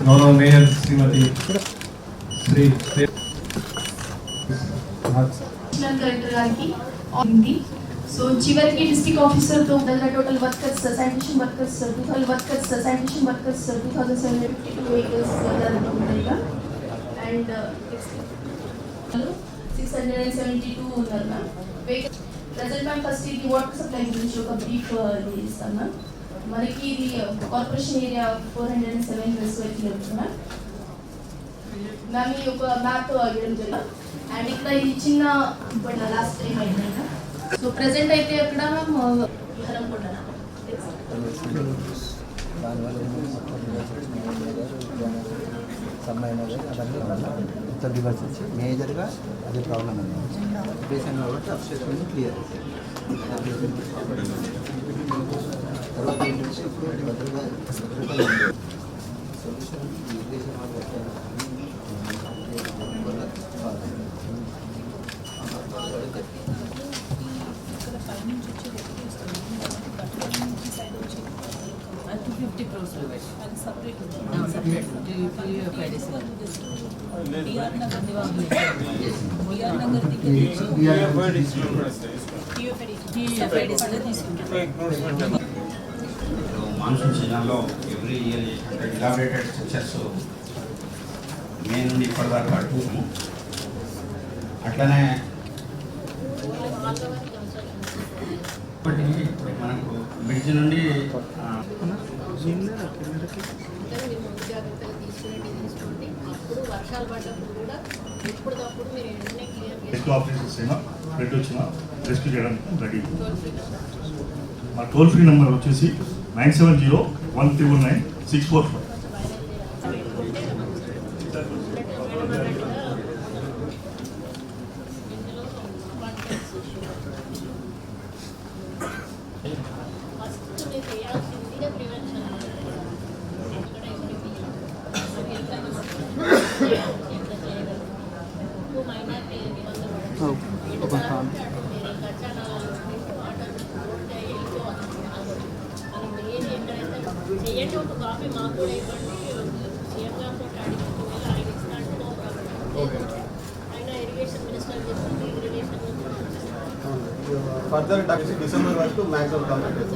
గౌరవ మేయర్ శ్రీమతి శ్రీ కలెక్టర్ గారికి ఉంది. సో చివరికి డిస్ట్రిక్ట్ ఆఫీసర్ తో total workers sanitation workers 12 workers sanitation workers 2752 vehicles ఉంటాయిగా అండ్ 672 ఉన్నారు వెహికల్ ప్రజెంట్ మ్యామ్. ఫస్ట్ ఇది వాటర్ సప్లై గురించి ఒక బ్రీఫ్ ఇస్తాను మ్యామ్. మనకి ఇది corporation area 407 square kilometre ma'am. ఈ ఒక మ్యాప్ ఇవ్వడం జరిగింది అండ్ ఇక్కడ ఇది చిన్న లాస్ట్ టైం అయింది. సో ప్రెసెంట్ అయితే అక్కడ ఉత్తర దివాస్ వచ్చి మేజర్గా అదే ప్రాబ్లం అండి. బేసిన్ కాబట్టి అబ్స్ట్రక్షన్ క్లియర్ తర్వాత ఏంటంటే ఇప్పుడు భద్రత సొల్యూషన్ మాన్సూన్ సీజన్లో ఎవ్రీ ఇయర్ చేసినట్టు ఇలాబరేటెడ్ స్ట్రక్చర్స్ మే నుండి ఇప్పటిదాకా అడుగుతాము. అట్లనే మనకు బ్రిడ్జ్ నుండి రెస్క్యూ ఆపరేషన్స్ అయినా బ్లడ్ వచ్చినా రెస్క్యూ చేయడానికి రెడీ. మా టోల్ ఫ్రీ నెంబర్ వచ్చేసి 9701399645. ఫర్దర్ డిసెంబర్ వరకు maximum complete.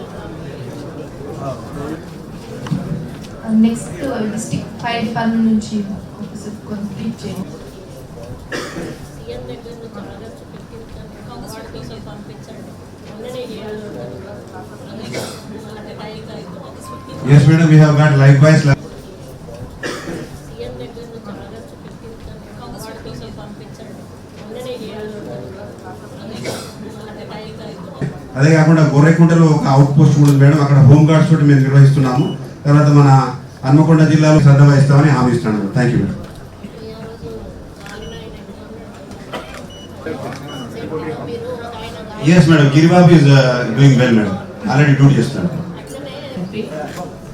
Next district fire department నుంచి కంప్లీట్ చేయండి. Yes, madam, we have got likewise. అదే కాకుండా గొర్రెకుంటలో ఒక అవుట్ పోస్ట్ కూడా మేడం, అక్కడ హోమ్ గార్డ్స్ తోటి మేము నిర్వహిస్తున్నాము. తర్వాత మన హన్మకొండ జిల్లాలో శ్రద్ధ వహిస్తామని హామీ ఇస్తున్నాను. Thank you madam. Yes madam, Giribabu is doing well madam, already duty చేస్తున్నాడు.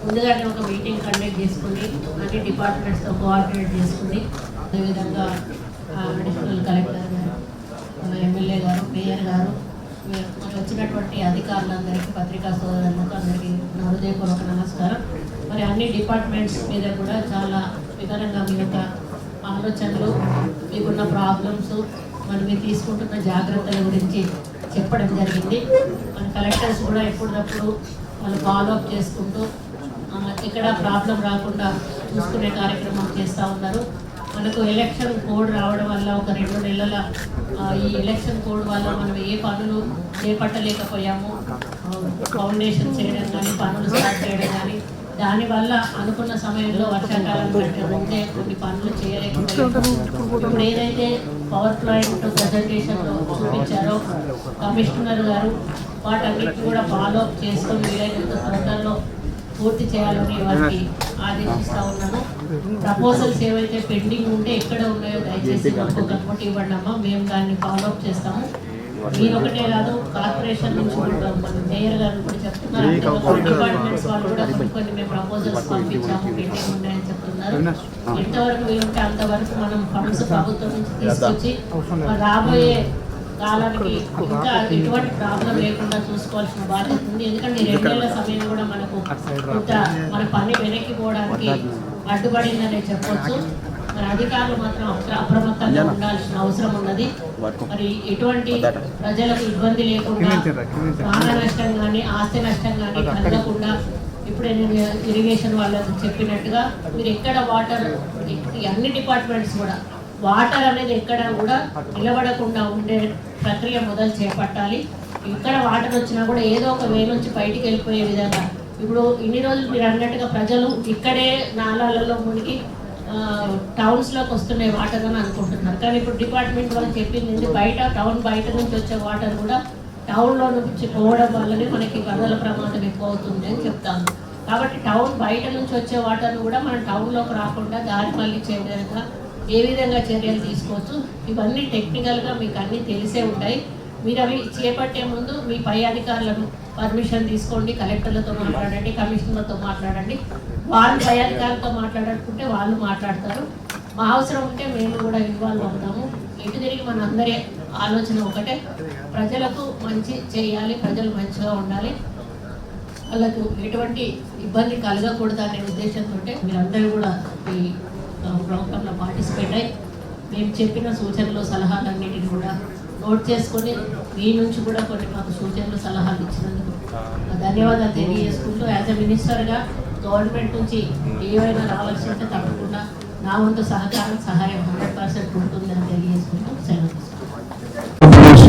ముందుగానే ఒక మీటింగ్ కండక్ట్ చేసుకుని అన్ని డిపార్ట్మెంట్స్తో కోఆర్డినేట్ చేసుకుని అదేవిధంగా అడిషనల్ కలెక్టర్ గారు, మన ఎమ్మెల్యే గారు, మేయర్ గారు, మనకు వచ్చినటువంటి అధికారులందరికీ, పత్రికా సోదరులకు అందరికీ నా హృదయపూర్వక నమస్కారం. మరి అన్ని డిపార్ట్మెంట్స్ మీద కూడా చాలా వివరంగా మీ యొక్క ఆలోచనలు, మీకున్న ప్రాబ్లమ్స్, మరి మీరు తీసుకుంటున్న జాగ్రత్తల గురించి చెప్పడం జరిగింది. మన కలెక్టర్స్ కూడా ఎప్పటికప్పుడు వాళ్ళు ఫాలోఅప్ చేసుకుంటూ ఎక్కడ ప్రాబ్లం రాకుండా చూసుకునే కార్యక్రమం చేస్తూ ఉన్నారు. మనకు ఎలక్షన్ కోడ్ రావడం వల్ల ఒక 2 నెలల ఈ ఎలక్షన్ కోడ్ వల్ల మనం ఏ పనులు చేపట్టలేకపోయాము. ఫౌండేషన్ చేయడం కానీ, పనులు స్టార్ట్ చేయడం కానీ, దానివల్ల అనుకున్న సమయంలో వర్షాకాలం కంటే ముందే కొన్ని పనులు చేయలేకపోయాము. ఇప్పుడు ఏదైతే పవర్ ప్లాంట్ ప్రజెంటేషన్లో చూపించారో కమిషనర్ గారు వాటన్నిటిని కూడా ఫాలోఅప్ చేసుకొని వీలైనంత తొందరలో పూర్తి చేయాలని వారికి ఆదేశిస్తూ ఉన్నాను. ప్రపోజల్స్ ఏవైతే పెండింగ్ ఉంటే ఎక్కడ ఉన్నాయో దయచేసి మాకు ఒక నోట్ ఇవ్వండి అమ్మా, మేము దాన్ని ఫాలోఅప్ చేస్తాము. మీరు ఒకటే కాదు, కార్పొరేషన్ నుంచి కూడా మన మేయర్ గారు కూడా చెప్తున్నారు, డిపార్ట్మెంట్స్ వాళ్ళు కూడా కొన్ని మేము ప్రపోజల్స్ పంపించాము, పెండింగ్ ఉన్నాయని చెప్తున్నారు. ఎంతవరకు వీలుంటే అంతవరకు మనం ఫండ్స్ ప్రభుత్వం నుంచి తీసుకొచ్చి రాబోయే కాలానికి ఇంకా ఎటువంటి ప్రాబ్లం లేకుండా చూసుకోవాల్సిన బాధ్యత ఉంది. ఎందుకంటే 2 నెలల సమయం కూడా మనకు కొంత మన పని వెనక్కి పోవడానికి అడ్డుపడిందనే చెప్పొచ్చు. మరి అధికారులు మాత్రం అప్రమత్తంగా ఉండాల్సిన అవసరం ఉన్నది. మరి ఎటువంటి ప్రజలకు ఇబ్బంది లేకుండా ప్రాణ నష్టం కానీ ఆస్తి నష్టం కానీ కలగకుండా ఇప్పుడే నేను ఇరిగేషన్ వాళ్ళకు చెప్పినట్టుగా మీరు ఎక్కడ వాటర్ అన్ని డిపార్ట్మెంట్స్ కూడా వాటర్ అనేది ఎక్కడ కూడా నిలబడకుండా ఉండే ప్రక్రియ మొదలు చేపట్టాలి. ఇక్కడ వాటర్ వచ్చినా కూడా ఏదో ఒక వే నుంచి బయటికి వెళ్ళిపోయే విధంగా ఇప్పుడు ఇన్ని రోజులు మీరు అన్నట్టుగా ప్రజలు ఇక్కడే నాలాలలో మునిగి టౌన్స్లోకి వస్తున్నాయి వాటర్ అని అనుకుంటున్నారు. కానీ ఇప్పుడు డిపార్ట్మెంట్ వాళ్ళు చెప్పింది బయట టౌన్ బయట నుంచి వచ్చే వాటర్ కూడా టౌన్లో నుంచి పోవడం వల్లనే మనకి వరదల ప్రమాదం ఎక్కువ అవుతుంది అని చెప్తాను. కాబట్టి టౌన్ బయట నుంచి వచ్చే వాటర్ను కూడా మనం టౌన్లోకి రాకుండా దారి మళ్ళీ విధంగా ఏ విధంగా చర్యలు తీసుకోవచ్చు ఇవన్నీ టెక్నికల్గా మీకు అన్నీ తెలిసే ఉంటాయి. మీరు అవి చేపట్టే ముందు మీ పై అధికారులను పర్మిషన్ తీసుకోండి, కలెక్టర్లతో మాట్లాడండి, కమిషనర్లతో మాట్లాడండి. వాళ్ళు పై అధికారులతో మాట్లాడుకుంటే వాళ్ళు మాట్లాడతారు. మా అవసరం ఉంటే మేము కూడా ఇన్వాల్వ్ అవుతాము. ఎటు తిరిగి మన అందరి ఆలోచన ఒకటే, ప్రజలకు మంచి చేయాలి, ప్రజలు మంచిగా ఉండాలి, వాళ్ళకు ఎటువంటి ఇబ్బంది కలగకూడదు అనే ఉద్దేశంతో మీరందరూ కూడా ఈ ప్రోగ్రాంలో పార్టిసిపేట్ అయ్యి మేము చెప్పిన సూచనలు సలహాలన్నిటిని కూడా నోట్ చేసుకొని మీ నుంచి కూడా కొన్ని మాకు సూచనలు సలహాలు ఇచ్చినందుకు ధన్యవాదాలు తెలియజేసుకుంటూ యాజ్ ఎ మినిస్టర్గా గవర్నమెంట్ నుంచి ఏవైనా రావాల్సి ఉంటే తప్పకుండా నా వంతు సహకారం సహాయం 100% ఉంటుందని తెలియజేసుకుంటూ